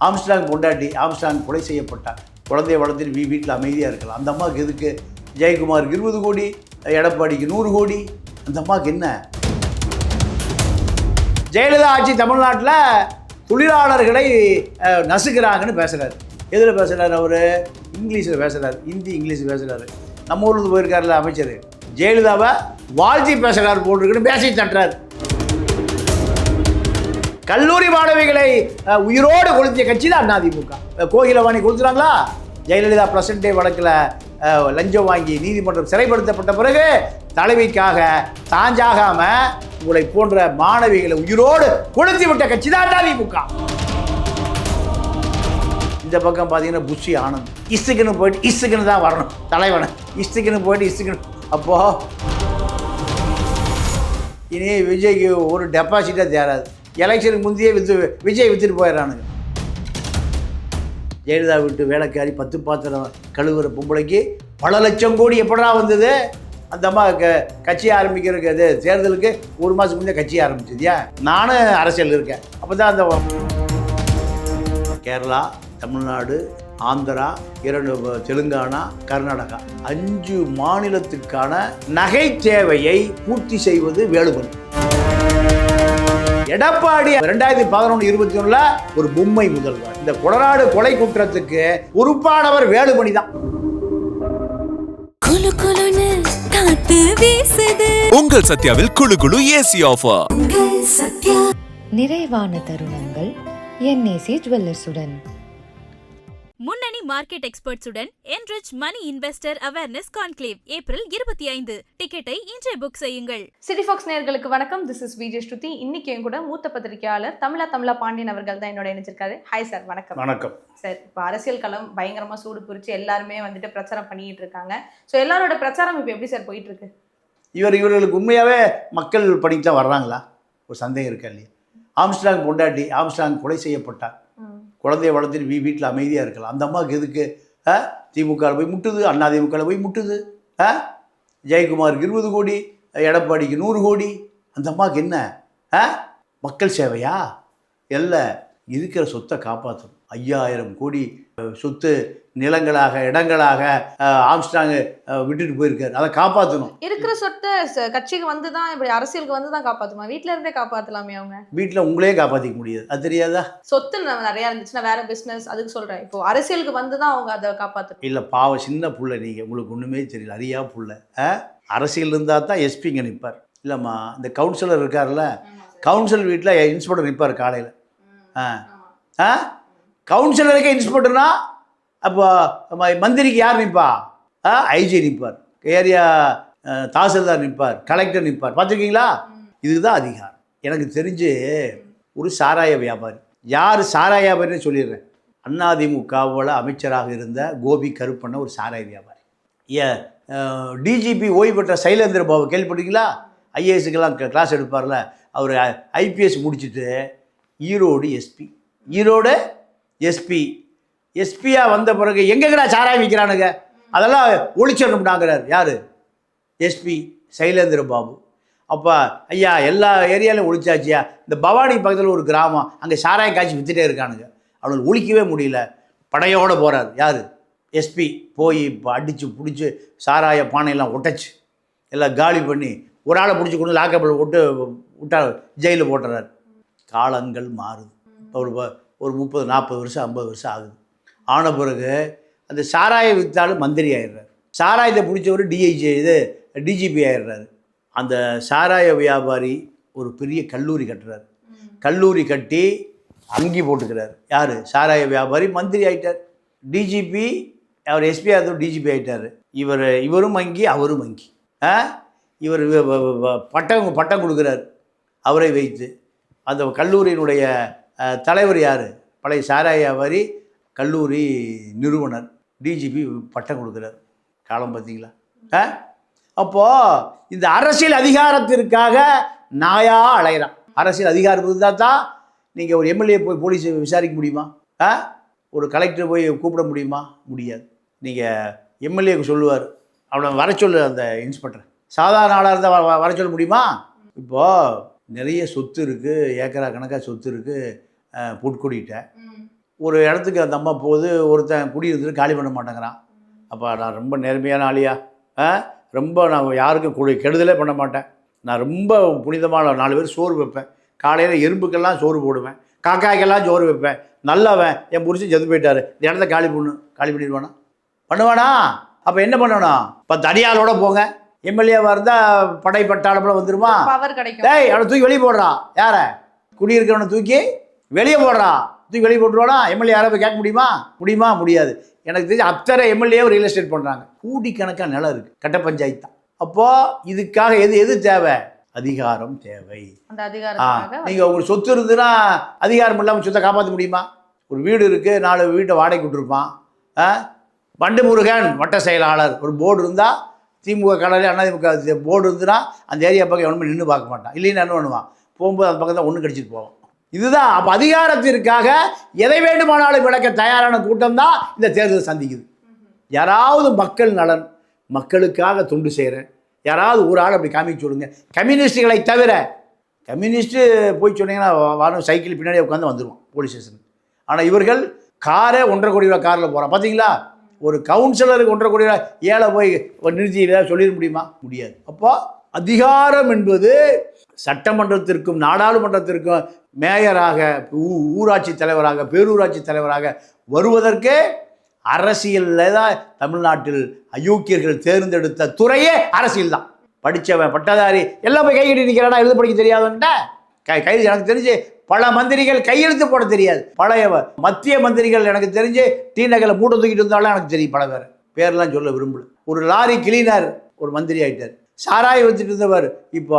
Armstrong பொண்டாட்டி Armstrong கொலை செய்யப்பட்டார். குழந்தைய வளர்த்துட்டு வீட்டில் அமைதியாக இருக்கலாம். அந்த அம்மாவுக்கு எதுக்கு? ஜெயக்குமாருக்கு 20 கோடி, எடப்பாடிக்கு 100 கோடி. அந்த அம்மாவுக்கு என்ன? ஜெயலலிதா ஆட்சி தமிழ்நாட்டில் தொழிலாளர்களை நசுக்கிறாங்கன்னு பேசுகிறார். எதில் பேசுகிறார்? அவர் இங்கிலீஷில் பேசுகிறார், ஹிந்தி இங்கிலீஷ் பேசுகிறாரு. நம்ம ஊருக்கு போயிருக்காருல அமைச்சர், ஜெயலலிதாவை வாழ்த்தி பேசுகிறார் போட்டிருக்குன்னு பேசி தட்டுறார். கல்லூரி மாணவிகளை உயிரோடு கொளுத்திய கட்சி தான் அதிமுக. கோகிலவாணி கொளுத்துறாங்களா? ஜெயலலிதா ப்ரெசன்ட் டே வழக்கில் லஞ்சம் வாங்கி நீதிமன்றம் சிறைப்படுத்தப்பட்ட பிறகு தலைவிக்காக தாஞ்சாகாம உங்களை போன்ற மாணவிகளை உயிரோடு கொளுத்தி விட்ட கட்சி தான் அதிமுக. இந்த பக்கம் பார்த்தீங்கன்னா புஷி ஆனந்த் இஸ்துக்குன்னு போயிட்டு இஸ்துக்குன்னு தான் வரணும் தலைவனை, இஸ்துக்குன்னு போயிட்டு இஸ்துக்குன்னு. அப்போது இனி விஜய்க்கு ஒரு டெபாசிட்டாக தேராது. எலெக்ஷனுக்கு முந்தையே விஜய் விற்றுட்டு போயிடறானுங்க. ஜெயலலிதா விட்டு வேலைக்காரி 10 பாத்திரம் கழுவுற பொம்பளைக்கு பல லட்சம் கோடி எப்படா வந்தது? அந்த அம்மா கட்சி ஆரம்பிக்கிறதுக்கு அது தேர்தலுக்கு 1 மாதத்துக்கு முன்னே கட்சி ஆரம்பிச்சதுயா. நானும் அரசியல் இருக்கேன். அப்போ தான் அந்த கேரளா, தமிழ்நாடு, ஆந்திரா, 2 தெலுங்கானா, கர்நாடகா 5 மாநிலத்துக்கான நகை தேவையை பூர்த்தி செய்வது வேலுமணி. எடப்பாடி 2011-21 ஒரு பொம்மை முதல்வர். இந்த கொடநாடு கொலை குற்றத்துக்கு பொறுப்பானவர் வேலுமணி தான். உங்கள் சத்யாவில் குளு குளு ஏசி ஆஃபர். நிறைவான தருணங்கள் என்ஏசி ஜுவல்லர்ஸுடன். முன்னணி market எக்ஸ்பர்ட்ஸுடன் enrich money investor awareness conclave April 25. டிக்கெட்டை இன்றே புக் செய்யுங்கள். சிட்டி ஃபாக்ஸ் நேயர்களுக்கு வணக்கம். திஸ் இஸ் விஜய் ஸ்ருதி. இன்னைக்கு என் கூட மூத்த பத்திரிகையாளர் தமிழா பாண்டியன் அவர்கள் தான் என்னோட இணைஞ்சிருக்காரு. Hi sir. வணக்கம். வணக்கம் சார். இப்போ அரசியல் களம் பயங்கரமா சூடு குறிச்சு எல்லாருமே வந்துட்டு பிரச்சாரம் பண்ணிட்டு இருக்காங்க. ஸோ எல்லாரோட பிரச்சாரம் இப்போ எப்படி சார் போயிட்டு இருக்கு? இவர்களுக்கு உண்மையாகவே மக்கள் படிக்க தான் வர்றாங்களா? ஒரு சந்தேகம் இருக்கா இல்லையா? ஆம்ஸ்ட்ராங் பொண்டாட்டி ஆம்ஸ்ட்ராங் கொலை செய்யப்பட்டார். குழந்தைய வளர்த்துட்டு வீட்டில் அமைதியாக இருக்கலாம். அந்த அம்மாவுக்கு எதுக்கு? திமுகவில் போய் முட்டுது, அதிமுகவில் போய் முட்டுது. ஜெயக்குமாருக்கு 20 கோடி, எடப்பாடிக்கு 100 கோடி. அந்த அம்மாவுக்கு என்ன? மக்கள் சேவையா? இல்லை, இருக்கிற சொத்தை காப்பாற்றணும். 5000 கோடி சொத்து நிலங்களாக இடங்களாக ஆம்ஸ்ட்ராங் விட்டுட்டு போயிருக்காரு. அதை காப்பாற்றணும். இருக்கிற சொத்தை கட்சிக்கு வந்து தான் இப்படி அரசியலுக்கு வந்து தான் காப்பாற்றணும். வீட்டில இருந்தே காப்பாற்றலாமே. அவங்க வீட்டில் உங்களே காப்பாற்றிக்க முடியாது. அது தெரியாதா? சொத்து நிறையா இருந்துச்சுன்னா வேற பிஸ்னஸ், அதுக்கு சொல்கிறேன். இப்போ அரசியலுக்கு வந்து தான் அவங்க அதை காப்பாற்றணும். இல்லை, பாவம் சின்ன புள்ள. நீங்கள் உங்களுக்கு ஒன்றுமே தெரியல, அறியா புள்ள. அரசியல் இருந்தால் தான் எஸ்பி இங்கே நிற்பார். இல்லைம்மா, இந்த கவுன்சிலர் இருக்கார்ல, கவுன்சிலர் வீட்டில் இன்ஸ்பெக்டர் நிற்பார் காலையில். கவுன்சிலருக்கே இன்ஸ்பெக்டர்னா அப்போ மந்திரிக்கு யார் நிற்பா? ஐஜி நிற்பார், ஏரியா தாசில்தார் நிற்பார், கலெக்டர் நிற்பார். பார்த்துருக்கீங்களா? இதுதான் அதிகாரம். எனக்கு தெரிஞ்சு ஒரு சாராய வியாபாரி. யார் சாராய வியாபாரின்னு சொல்லிடுறேன். அதிமுகவில் அமைச்சராக இருந்த கோபி கருப்பண்ண ஒரு சாராய வியாபாரி. டிஜிபி ஓய்வு பெற்ற சைலேந்திர பாபு கேள்விப்பட்டீங்களா? ஐஏஎஸ்க்கெல்லாம் கிளாஸ் எடுப்பார்ல, அவர் ஐபிஎஸ் முடிச்சுட்டு ஈரோடு எஸ்பி எஸ்பியாக வந்த பிறகு எங்கேங்கடா சாராயம் விற்கிறானுங்க, அதெல்லாம் ஒழிச்சிடணும்னாங்கிறார். யார்? எஸ்பி சைலேந்திர பாபு. அப்போ ஐயா எல்லா ஏரியாலையும் ஒழிச்சாச்சியா, இந்த பவானி பக்கத்தில் ஒரு கிராமம், அங்கே சாராயம் காய்ச்சி விற்றுட்டே இருக்கானுங்க, அவனுக்கு ஒழிக்கவே முடியல. படையோடு போகிறார். யார்? எஸ்பி. போய் இப்போ அடித்து பிடிச்சி சாராய பானையெல்லாம் ஒட்டச்சு எல்லாம் காலி பண்ணி ஒரு ஆளை பிடிச்சி கொண்டு லாக்கப்பில் விட்டா ஜெயிலில் போட்டுறாரு. காலங்கள் மாறுது. ஒரு 30-40 வருஷம் 50 வருஷம் ஆகுது. ஆன பிறகு அந்த சாராயை விற்றாலும் மந்திரி ஆயிடுறாரு. சாராயத்தை பிடிச்சவர் டிஜிபி ஆயிடுறாரு. அந்த சாராய வியாபாரி ஒரு பெரிய கல்லூரி கட்டுறாரு. கல்லூரி கட்டி அங்கி போட்டுக்கிறார். யார்? சாராய வியாபாரி மந்திரி ஆகிட்டார். டிஜிபி, அவர் எஸ்பி ஆகிறதும் டிஜிபி ஆகிட்டார். இவரும் வங்கி, அவரும் வங்கி. இவர் பட்டம் கொடுக்குறார் அவரை வைத்து. அந்த கல்லூரியினுடைய தலைவர் யார்? பழைய சாராய வியாபாரி, கல்லூரி நிறுவனர். டிஜிபி பட்டம் கொடுக்குறார். காலம் பார்த்தீங்களா? அப்போது இந்த அரசியல் அதிகாரத்திற்காக நாயாக அலைகிறான். அரசியல் அதிகாரம் இருந்தால் தான் நீங்கள் ஒரு எம்எல்ஏ போய் போலீஸ் விசாரிக்க முடியுமா? ஒரு கலெக்டர் போய் கூப்பிட முடியுமா? முடியாது. நீங்கள் எம்எல்ஏக்கு சொல்லுவார், அவனை வர சொல்லு அந்த இன்ஸ்பெக்டர். சாதாரண ஆளாக இருந்தால் வர சொல்ல முடியுமா? இப்போது நிறைய சொத்து இருக்குது, ஏக்கரா கணக்காக சொத்து இருக்குது. புட்கொடிட்ட ஒரு இடத்துக்கு அந்த அம்மா போகுது, ஒருத்தன் குடியிருந்துட்டு காலி பண்ண மாட்டேங்கிறான். அப்போ நான் ரொம்ப நேர்மையான ஆளியா, ரொம்ப நான் யாருக்கும் கெடுதலே பண்ண மாட்டேன், நான் ரொம்ப புனிதமான 4 பேர் சோறு வைப்பேன், காலையில் எறும்புக்கெல்லாம் சோறு போடுவேன், காக்காய்க்கெல்லாம் சோறு வைப்பேன், நல்லவன், என் புருஷன் செத்து போயிட்டாரு, இந்த இடத்த காலி பண்ணிடுவானா? பண்ணுவானா? அப்போ என்ன பண்ணணும்? இப்போ தனியாளோட போங்க, எம்எல்ஏவாக இருந்தால் படை பட்டாளப்பட வந்துருமா? பவர் கிடைக்கும். டேய் அவனை தூக்கி வெளியே போடுறான், யாரை? குடியிருக்கிறவனை தூக்கி வெளியே போடுறான், தூக்கி வெளியே போட்டுருவானா? எம்எல்ஏ யாரை போய் கேட்க முடியுமா? முடியாது. எனக்கு தெரிஞ்சு அத்தனை எம்எல்ஏவும் ரியல் எஸ்டேட் பண்ணுறாங்க, கோடிக்கணக்கான நிலம் இருக்குது, கட்ட பஞ்சாயத்து தான். அப்போது இதுக்காக எது தேவை? அதிகாரம் தேவை. அந்த அதிகாரத்துக்காக நீங்கள் உங்களுக்கு சொத்து இருந்துன்னா அதிகாரம் இல்லாமல் சொத்தை காப்பாற்ற முடியுமா? ஒரு வீடு இருக்குது, 4 வீட்டை வாடகைக்கு விட்டுருப்பான். பண்டு முருகன் வட்ட செயலாளர் ஒரு போர்டு இருந்தால், திமுக கடலை அதிமுக போர்டு இருந்துன்னா அந்த ஏரியா பக்கம் எவனுமே நின்று பார்க்க மாட்டான். இல்லைன்னு என்ன பண்ணுவான்? போகும்போது அந்த பக்கம் தான் ஒன்று கடிச்சிட்டு போவான். இதுதான். அப்போ அதிகாரத்திற்காக எதை வேண்டுமானாலும் விளக்க தயாரான கூட்டம் தான் இந்த தேர்தல் சந்திக்குது. யாராவது மக்கள் நலன், மக்களுக்காக தொண்டு செய்கிறேன் யாராவது ஒரு ஆள் அப்படி காமிக்க சொல்லுங்க. கம்யூனிஸ்டுகளை தவிர, கம்யூனிஸ்ட்டு போய் சொன்னீங்கன்னா வாரம் சைக்கிள் பின்னாடியே உட்காந்து வந்துடுவான் போலீஸ் ஸ்டேஷன். ஆனால் இவர்கள் காரை 1.5 கோடி ரூபா காரில் போகிறான். பார்த்தீங்களா? ஒரு கவுன்சிலருக்கு 1.5 கோடி ரூபா ஏழை போய் நிறுத்தி ஏதாவது சொல்லிட முடியுமா? முடியாது. அப்போ அதிகாரம் என்பது சட்டமன்றத்திற்கும் நாடாளுமன்றத்திற்கும் மேயராக, ஊராட்சி தலைவராக, பேரூராட்சி தலைவராக வருவதற்கு அரசியலில் தான் தமிழ்நாட்டில் அயோக்கியர்கள் தேர்ந்தெடுத்த துறையே அரசியல் தான். படித்தவன் பட்டதாரி எல்லாம் போய் கையெழுத்து நிற்கிறானா? எழுத படிக்க தெரியாதுன்ட்ட கைது. எனக்கு தெரிஞ்சு பல மந்திரிகள் கையெழுத்து போட தெரியாது. பழைய மத்திய மந்திரிகள் எனக்கு தெரிஞ்சு டி நகரில் மூட்டை தூக்கிட்டு இருந்தாலும் எனக்கு தெரியும் பல பேர்லாம் சொல்ல விரும்பல. ஒரு லாரி கிளீனர் ஒரு மந்திரி ஆகிட்டார். சாராய் வச்சுட்டு இருந்தவர் இப்போ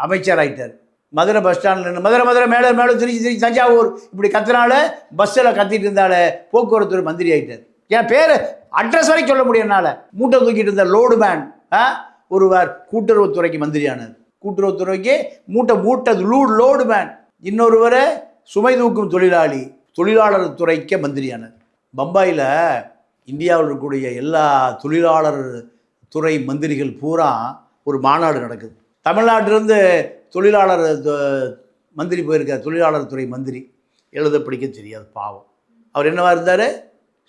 அமைச்சர் ஆகிட்டார். மதுரை பஸ் ஸ்டாண்டில் மதுரை மேலே திருச்சி தஞ்சாவூர் இப்படி கத்துனால பஸ்ஸில் கத்திட்டு இருந்தால போக்குவரத்து மந்திரி ஆகிட்டார். என் பேர் அட்ரஸ் வரைக்கும் சொல்ல முடியும்னால. மூட்டை தூக்கிட்டு இருந்த லோடு மேன் ஒருவர் கூட்டுறவுத்துறைக்கு மந்திரியானார். கூட்டுறவுத்துறைக்கு மூட்டை லோடு மேன். இன்னொருவர் சுமை தூக்கும் தொழிலாளர் துறைக்கு மந்திரியானார். பம்பாயில் இந்தியாவில் இருக்கக்கூடிய எல்லா தொழிலாளர் துறை மந்திரிகள் பூரா ஒரு மாநாடு நடக்குது. தமிழ்நாட்டிலிருந்து தொழிலாளர் மந்திரி போயிருக்கார். தொழிலாளர் துறை மந்திரி எழுத படிக்க தெரியாது பாவம். அவர் என்னவா இருந்தார்?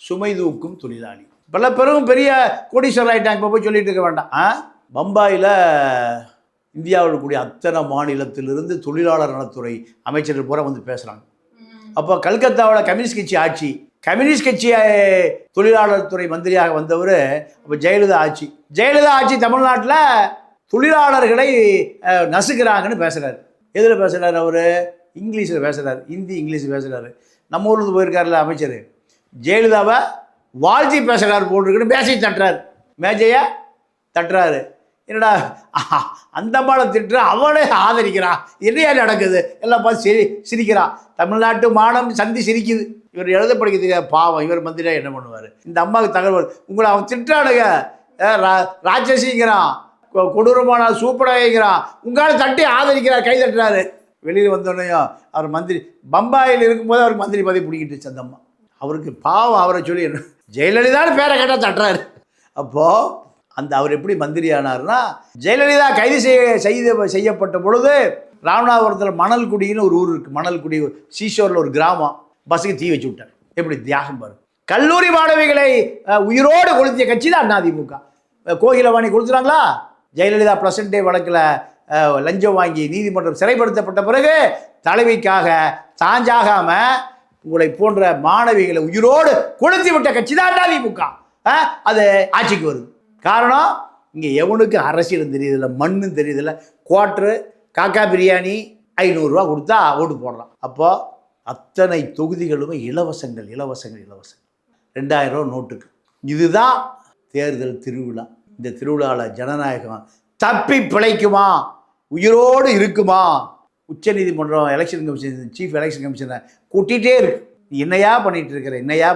சுமை தூக்கும் தொழிலாளி. பல பேரும் பெரிய கோடீஸ்வரர் ஆகிட்டாங்க. இப்போ போய் சொல்லிட்டு இருக்க வேண்டாம். பம்பாயில் இந்தியாவில் இருக்கக்கூடிய அத்தனை மாநிலத்திலிருந்து தொழிலாளர் நலத்துறை அமைச்சர்கள் பூரா வந்து பேசுகிறாங்க. அப்போ கல்கத்தாவில் கம்யூனிஸ்ட் கட்சி ஆட்சி. கம்யூனிஸ்ட் கட்சி தொழிலாளர் துறை மந்திரியாக வந்தவர் அப்போ ஜெயலலிதா ஆட்சி. தமிழ்நாட்டில் தொழிலாளர்களை நசுக்கிறாங்கன்னு பேசுகிறார். எதில் பேசுகிறார்? அவர் இங்கிலீஷில் பேசுகிறார், இங்கிலீஷ் பேசுகிறாரு. நம்ம ஊருக்கு போயிருக்காருல அமைச்சர், ஜெயலலிதாவை வாழ்த்தி பேசுகிறார் போட்டிருக்குன்னு மேஜையை தட்டுறாரு. மேஜையை தட்டுறாரு. என்னடா அந்த மாலை திட்டுற, அவனே ஆதரிக்கிறான், என்னையா நடக்குது? எல்லாம் பார்த்து சிரிக்கிறான். தமிழ்நாட்டு மானம் சந்தி சிரிக்குது. இவர் எழுத படிக்கிறதுக்கு பாவம். இவர் மந்திரியாக என்ன பண்ணுவார்? இந்த அம்மாவுக்கு தகவல் உங்களை அவன் திட்டானுங்க, ராட்சசிங்கிறான், கொடூரமான சூப்பராகிறான், உங்களால் தட்டி ஆதரிக்கிறார், கை தட்டுறாரு. வெளியில் வந்தோடனையும் அவர் மந்திரி பம்பாயில் இருக்கும்போது அவருக்கு மந்திரி பதவி பிடிக்கிட்டு சந்தம்மா. அவருக்கு பாவம். அவரை சொல்லி ஜெயலலிதான்னு பேரை கேட்டால் தட்டுறாரு. அப்போது அவர் எப்படி மந்திரி ஆனார்னா, ஜெயலலிதா கைது செய்யப்பட்ட பொழுது ராமநாதபுரத்தில் மணல்குடின்னு ஒரு ஊர் இருக்குது. மணல்குடி சீஷோரில் ஒரு கிராமம். பஸ்ஸுக்கு தீ வச்சு விட்டார். எப்படி தியாகம் பாரு. கல்லூரி மாணவிகளை உயிரோடு கொளுத்திய கட்சி தான் அதிமுக. கோகிலவாணி கொடுத்துறாங்களா? ஜெயலலிதா ப்ளசன்ட் டே வழக்கில் லஞ்சம் வாங்கி நீதிமன்றம் சிறைப்படுத்தப்பட்ட பிறகு தலைவிக்காக சாஞ்சாகாமல் உங்களை போன்ற மாணவிகளை உயிரோடு கொளுத்தி விட்ட கட்சி தான் அதிமுக. அது ஆட்சிக்கு வருது. காரணம், இங்கே எவனுக்கு அரசியலும் தெரியுதில்ல, மண்ணும் தெரியுதில்ல. குவார்ட்ரு காக்கா பிரியாணி 500 ரூபா கொடுத்தா ஓட்டு போடலாம். அப்போது அத்தனை தொகுதிகளுமே இலவசங்கள் 2000 ரூபா நோட்டுக்கு. இதுதான் தேர்தல் திருவிழா. இந்த திருவிழாவில் ஜனநாயகம் தப்பி பிழைக்குமா, உயிரோடு இருக்குமா? உச்சநீதிமன்றம் எலெக்ஷன் கமிஷன், சீஃப் எலெக்ஷன் கமிஷனை கூட்டிகிட்டே இருக்கு. நீ என்னையா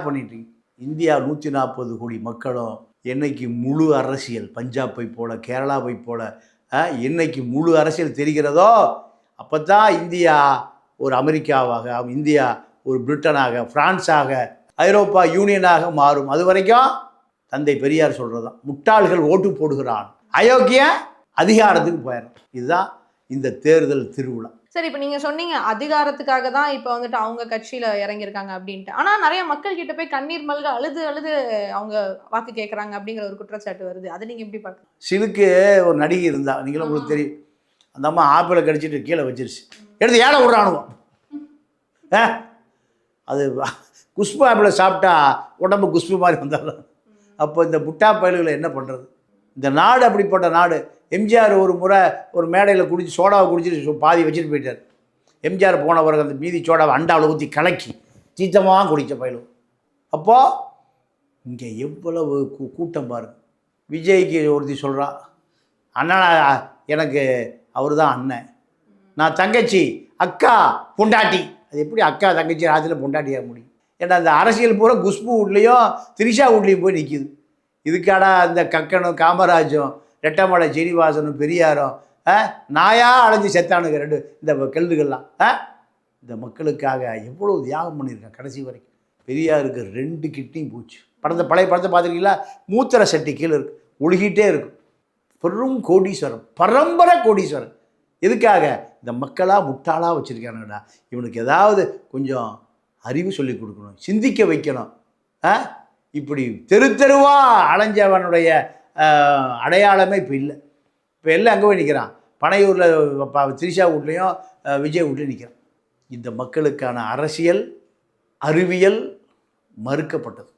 பண்ணிட்டு இந்தியா 140 கோடி மக்களும் என்னைக்கு முழு அரசியல் பஞ்சாபை போல, கேரளாவை போல என்னைக்கு முழு அரசியல் தெரிகிறதோ அப்போ தான் இந்தியா ஒரு அமெரிக்காவாக, இந்தியா ஒரு பிரிட்டனாக, பிரான்ஸாக, ஐரோப்பா யூனியனாக மாறும். அது வரைக்கும் தந்தை பெரியார் சொல்கிறது தான், முட்டாள்கள் ஓட்டு போடுகிறான், அயோக்கிய அதிகாரத்துக்கு போயிடும். இதுதான் இந்த தேர்தல் திருவிழா. சரி, இப்போ நீங்க சொன்னீங்க அதிகாரத்துக்காக தான் இப்போ வந்துட்டு அவங்க கட்சியில இறங்கியிருக்காங்க அப்படின்ட்டு. ஆனா நிறைய மக்கள் கிட்ட போய் கண்ணீர் மல்க அழுது அழுது அவங்க வாக்கு கேட்கறாங்க அப்படிங்கிற ஒரு குற்றச்சாட்டு வருது. அதை நீங்க எப்படி பார்க்குறீங்க? சிலுக்கு ஒரு நடிகை இருந்தா, நீங்களும் உங்களுக்கு தெரியும். அந்த அம்மா ஆப்பிளை கடிச்சிட்டு கீழே வச்சிருச்சு, எடுத்து ஏழை விடுறானுவோம். அது குஷ்பு ஆப்பிளை சாப்பிட்டா உடம்பு குஷ்பு மாதிரி வந்தாலும். அப்போ இந்த முட்டா பயல்களை என்ன பண்ணுறது? இந்த நாடு அப்படிப்பட்ட நாடு. எம்ஜிஆர் ஒரு முறை ஒரு மேடையில் குடிச்சு சோடாவை குடிச்சிட்டு பாதி வச்சுட்டு போயிட்டார். எம்ஜிஆர் போன பிறகு அந்த மீதி சோடாவை அண்டாவில் ஊற்றி கலக்கி சீத்தமாக குடித்த பயலும். அப்போது இங்கே எவ்வளவு கூட்டம் பாருங்க. விஜய்க்கு ஒருத்தி சொல்கிறான், அண்ணா எனக்கு அவர் தான் அண்ணன், நான் தங்கச்சி, அக்கா பொண்டாட்டி. அது எப்படி அக்கா தங்கச்சி ராஜில் பொண்டாட்டியாக முடியும்? ஏன்னா அந்த அரசியல் பூரா குஷ்பு வீட்லேயும் திரிஷா வீட்லேயும் போய் நிற்கிது. இதுக்காடா அந்த கக்கனும் காமராஜும் ரெட்டமலை சீனிவாசனும் பெரியாரும் நாயா அலைஞ்சு செத்தானுங்க ரெண்டு இந்த கெல்டுகள்லாம். இந்த மக்களுக்காக எவ்வளோ தியாகம் பண்ணியிருக்கேன் கடைசி வரைக்கும். பெரியாருக்கு 2 கிட்னியும் போச்சு. பழைய படத்தை பார்த்துருக்கீங்களா? மூத்திர சட்டி கீழே இருக்கு, ஒழுகிட்டே இருக்கும். பெரும் கோடீஸ்வரன், பரம்பரை கோடீஸ்வரன். எதுக்காக? இந்த மக்களாக முட்டாளாக வச்சுருக்கானுடா. இவனுக்கு ஏதாவது கொஞ்சம் அறிவு சொல்லி கொடுக்கணும், சிந்திக்க வைக்கணும். இப்படி தெருவாக அலைஞ்சவனுடைய அடையாளமே இப்போ இல்லை. இப்போ எல்லாம் அங்கே போய் நிற்கிறான். பனையூரில் திரிஷா வீட்லேயும் விஜய் வீட்லேயும் நிற்கிறான். இந்த மக்களுக்கான அரசியல் அறிவியல் மறுக்கப்பட்டது.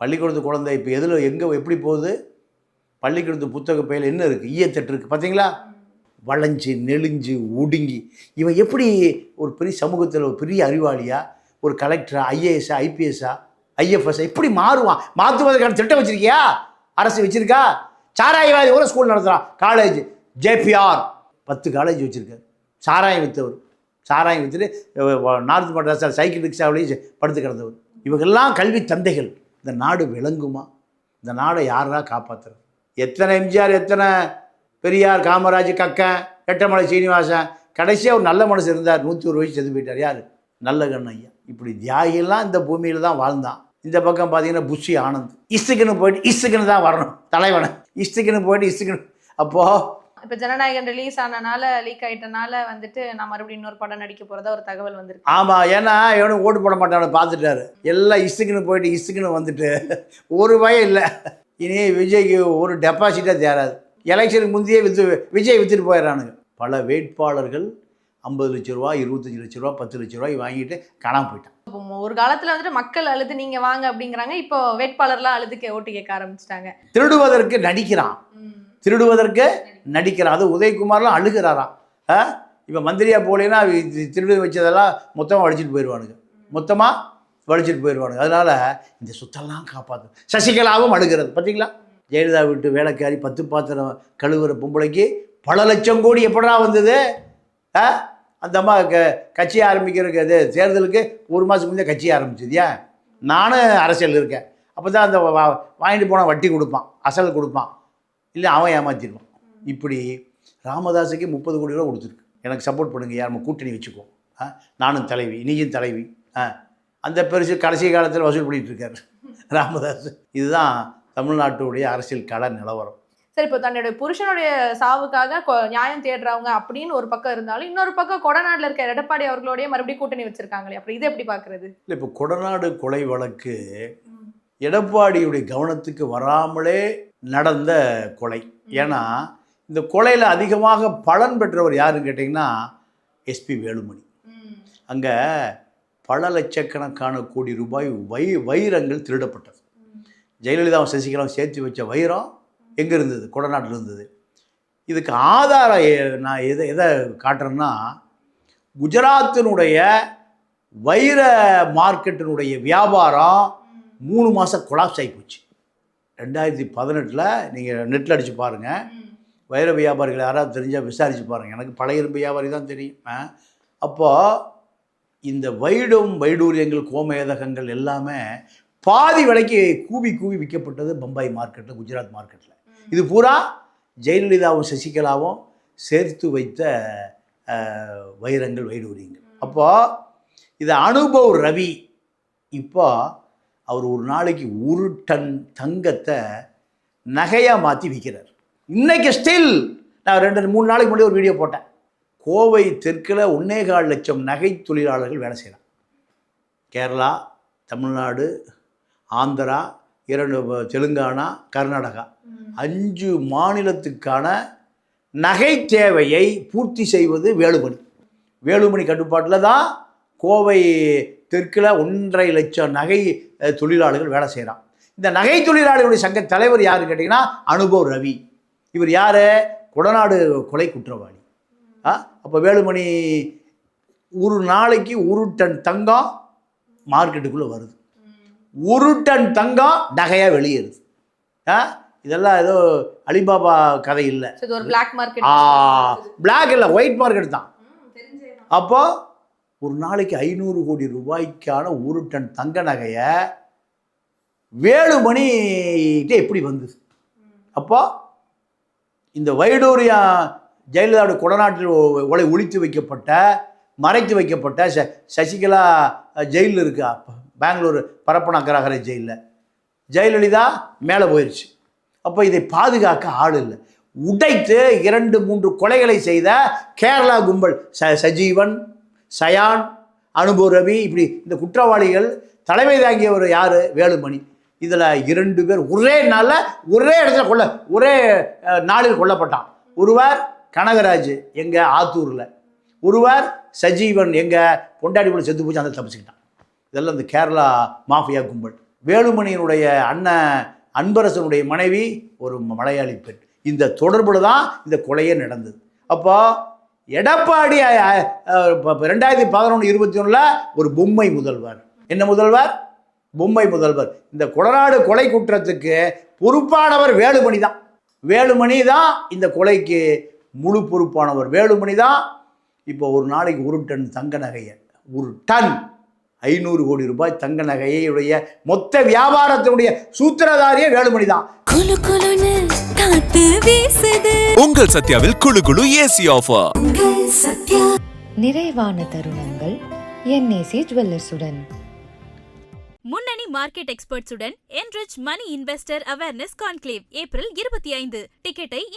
பள்ளிக்கூடத்து குழந்தை இப்போ எதில் எங்கே எப்படி போகுது? பள்ளிக்கூடத்து புத்தக பையில் என்ன இருக்குது? ஈயத்தட்டு இருக்குது பார்த்தீங்களா? வளைஞ்சு நெளிஞ்சு ஒடுங்கி. இவன் எப்படி ஒரு பெரிய சமூகத்தில் ஒரு பெரிய அறிவாளியா, ஒரு கலெக்டரா, ஐஏஎஸ்ஸா, ஐபிஎஸ்ஸா, ஐஎஃப்எஸ்ஸா எப்படி மாறுவான்? மாற்றுவதற்கான திட்டம் வச்சுருக்கியா? அரசு வச்சுருக்கா? சாராயவாதி கூட ஸ்கூல் நடத்துகிறான். காலேஜ் ஜேபிஆர் 10 காலேஜ் வச்சுருக்காரு. சாராயம் விற்றவர், சாராயம் விற்றுட்டு நார்த் மெட்ராஸில் சைக்கிள் ரிக்ஷாவிலேயே படுத்து கிடந்தவர். இவங்கெல்லாம் கல்வி தந்தைகள். இந்த நாடு விளங்குமா? இந்த நாடை யாரா காப்பாற்றுறது? எத்தனை எம்ஜிஆர், எத்தனை பெரியார், காமராஜ், கக்கன், ரெட்டமலை சீனிவாசன், கடைசியாக ஒரு நல்ல மனசு இருந்தார், 101 வயசு செத்து போயிட்டார். யார்? நல்ல கண்ணு ஐயா. இப்படி தியாகிலாம் இந்த பூமியில் தான் வாழ்ந்தான். இந்த பக்கம் பார்த்தீங்கன்னா புஷி ஆனந்த் இஸ்துக்குன்னு போயிட்டு இஸ்துக்குன்னு தான் வரணும் தலைவனை. இஸ்துக்குன்னு போயிட்டு இஸ்துக்குன்னு. அப்போது இப்போ ஜனநாயகன் ரிலீஸ் ஆனனால, லீக் ஆகிட்டனால வந்துட்டு நான் மறுபடியும் இன்னொரு படம் நடிக்க போகிறதா ஒரு தகவல் வந்துருக்கு. ஆமாம், ஏன்னா எவனும் ஓட்டு போட மாட்டானு பார்த்துட்டாரு. எல்லாம் இஸ்துக்குன்னு போயிட்டு இஸ்துக்குன்னு வந்துட்டு ஒரு பயம் இல்லை. இனி விஜய்க்கு ஒரு டெபாசிட்டாக தேராது. எலெக்ஷனுக்கு முந்தையே விஜய் விற்றுட்டு போயிடறானுங்க. பல வேட்பாளர்கள் 50 லட்ச ரூபா, 25 லட்ச ரூபா, 10 லட்ச ரூபாய் வாங்கிட்டு காணாமல் போயிட்டான். ஒரு காலத்தில் வந்துட்டு மக்கள் அழுது நீங்கள் வாங்க அப்படிங்கிறாங்க. இப்போ வேட்பாளர்லாம் அழுது ஓட்டு கேட்க ஆரம்பிச்சிட்டாங்க. திருடுவதற்கு நடிக்கிறான், திருடுவதற்கு நடிக்கிறான். அது உதயகுமார்லாம் அழுகிறாராம். இப்போ மந்திரியாக போலேன்னா திருடு வச்சதெல்லாம் மொத்தமாக வலிச்சிட்டு போயிடுவானுங்க, மொத்தமாக வலிச்சிட்டு போயிடுவானுங்க. அதனால் இந்த சொத்தெல்லாம் காப்பாற்று. சசிகலாவும் அழுகிறது பார்த்தீங்களா? ஜெயலலிதா விட்டு வேலைக்காரி 10 பாத்திரம் கழுவுற பொம்பளைக்கு பல லட்சம் கோடி எப்படா வந்தது? அந்த அம்மா கட்சி ஆரம்பிக்கிறதுக்கு அது தேர்தலுக்கு 1 மாதத்துக்கு முன்னே கட்சி ஆரம்பிச்சது. ஏன்? நானும் அரசியல் இருக்கேன். அப்போ தான் அந்த வாங்கிட்டு போனால் வட்டி கொடுப்பான், அசல் கொடுப்பான், இல்லை அவன் ஏமாற்றிடுவான். இப்படி ராமதாஸுக்கு 30 கோடி ரூபா கொடுத்துருக்கு. எனக்கு சப்போர்ட் பண்ணுங்க, யார் நம்ம கூட்டணி வச்சுக்குவோம், நானும் தலைவி, நீயும் தலைவி. அந்த பெருசு கடைசி காலத்தில் வசூல் பண்ணிகிட்டு இருக்காரு ராமதாஸ். இதுதான் தமிழ்நாட்டுடைய அரசியல் கள நிலவரம். சரி, இப்போ தன்னுடைய புருஷனுடைய சாவுக்காக நியாயம் தேடுறவங்க அப்படின்னு ஒரு பக்கம் இருந்தாலும், இன்னொரு பக்கம் கொடநாட்டில் இருக்க எடப்பாடி அவர்களோடய மறுபடியும் கூட்டணி வச்சிருக்காங்களே, அப்புறம் இதை எப்படி பார்க்குறது? இல்லை, இப்போ கொடநாடு கொலை வழக்கு எடப்பாடியுடைய கவனத்துக்கு வராமலே நடந்த கொலை. ஏன்னா இந்த கொலையில் அதிகமாக பலன் பெற்றவர் யாருன்னு கேட்டிங்கன்னா எஸ்பி வேலுமணி. அங்கே பல லட்சக்கணக்கான கோடி ரூபாய் வைரங்கள் திருடப்பட்டது. ஜெயலலிதாவும் சசிகலாவும் சேர்த்து வச்ச வைரம் எங்கே இருந்தது? கொடநாட்டில் இருந்தது. இதுக்கு ஆதாரம் நான் எதை காட்டுறேன்னா, குஜராத்தினுடைய வைர மார்க்கெட்டினுடைய வியாபாரம் 3 மாதம் கொலாப்ஸ் ஆகி போச்சு. 2018 நீங்கள் நெட்டில் அடித்து பாருங்கள். வைர வியாபாரிகள் யாராவது தெரிஞ்சால் விசாரித்து பாருங்கள். எனக்கு பழைய இரும்பு வியாபாரி தான் தெரியும். அப்போது இந்த வைடூரியங்கள், கோமேதகங்கள் எல்லாமே பாதி விலைக்கு கூவி விற்கப்பட்டது பம்பாய் மார்க்கெட்டில், குஜராத் மார்க்கெட்டில். இது பூரா ஜெயலலிதாவும் சசிகலாவும் சேர்த்து வைத்த வைரங்கள், வைடூரியங்கள். அப்போது இது அனுபவ் ரவி இப்போ அவர் ஒரு நாளைக்கு 1 டன் தங்கத்தை நகையாக மாற்றி விற்கிறார். இன்றைக்கி ஸ்டில் நான் 2-3 நாளைக்கு முன்னாடி ஒரு வீடியோ போட்டேன். கோவை தெற்கில் 1.25 லட்சம் நகை தொழிலாளர்கள் வேலை செய்கிறாங்க. கேரளா, தமிழ்நாடு, ஆந்திரா, 2 தெலுங்கானா, கர்நாடகா 5 மாநிலத்துக்கான நகை தேவையை பூர்த்தி செய்வது வேலுமணி. வேலுமணி கட்டுப்பாட்டில் தான் கோவை தெற்கில் 1.5 லட்சம் நகை தொழிலாளர்கள் வேலை செய்கிறான். இந்த நகை தொழிலாளர்களுடைய சங்க தலைவர் யாருன்னு கேட்டிங்கன்னா அனுபவ் ரவி. இவர் யார்? கொடநாடு கொலை குற்றவாளி. அப்போ வேலுமணி ஒரு நாளைக்கு 1 டன் தங்கம் மார்க்கெட்டுக்குள்ளே வருது, 1 டன் தங்கம் நகையாக வெளியேறுது. இதெல்லாம் ஏதோ அலிபாபா கதை இல்லை, பிளாக் இல்லை, ஒயிட் மார்க்கெட் தான். அப்போ ஒரு நாளைக்கு 500 கோடி ரூபாய்க்கான 1 டன் தங்க நகையை வேலுமணிகிட்ட எப்படி வந்தது? அப்போ இந்த வைடூரியா ஜெயலலிதாவுடைய கொடநாட்டில் ஒளித்து வைக்கப்பட்ட, மறைத்து வைக்கப்பட்ட சசிகலா ஜெயிலில் இருக்கா, பெங்களூர் பரப்பனகரகரை ஜெயிலில் ஜெயலலிதா மேலே போயிடுச்சு. அப்போ இதை பாதுகாக்க ஆள் இல்லை. உடைத்து 2-3 கொலைகளை செய்த கேரளா கும்பல், சஜீவன், சயான், அனுபவ் ரவி, இப்படி இந்த குற்றவாளிகள் தலைமை தாங்கியவர் யார்? வேலுமணி. இதில் 2 பேர் ஒரே நாளில் ஒரே இடத்துல ஒரே நாளில் கொல்லப்பட்டான். ஒருவர் கனகராஜ் எங்கள் ஆத்தூரில், ஒருவர் சஜீவன் எங்கள் பொண்டாடி போல செத்து போச்சு, அந்த தப்பிச்சுக்கிட்டான். இதெல்லாம் இந்த கேரளா மாஃபியா கும்பல். வேலுமணியினுடைய அண்ணன் அன்பரசனுடைய மனைவி ஒரு மலையாளி பெண். இந்த தொடர்பில் தான் இந்த கொலையே நடந்தது. அப்போ எடப்பாடி 2011-21 ஒரு பொம்மை முதல்வர். என்ன முதல்வர்? பொம்மை முதல்வர். இந்த கொடநாடு கொலை குற்றத்துக்கு பொறுப்பானவர் வேலுமணி தான். வேலுமணி தான் இந்த கொலைக்கு முழு பொறுப்பானவர். வேலுமணி தான் இப்போ ஒரு நாளைக்கு 1 டன் தங்க நகையை, 1 டன் 500 கோடி ரூபாய் தங்க நகையுடைய மொத்த வியாபாரத்தினுடைய சூத்திரதாரியே வேலுமணி தான். உங்கள் சத்யாவில் குளு குளு ஏசி ஆஃபர். நிறைவான தருணங்கள் என்ஏசி ஜுவல்லர்ஸுடன். முன்னணி market எக்ஸ்பர்ட்ஸுடன் enrich money investor awareness conclave April 25. டிக்கெட்டை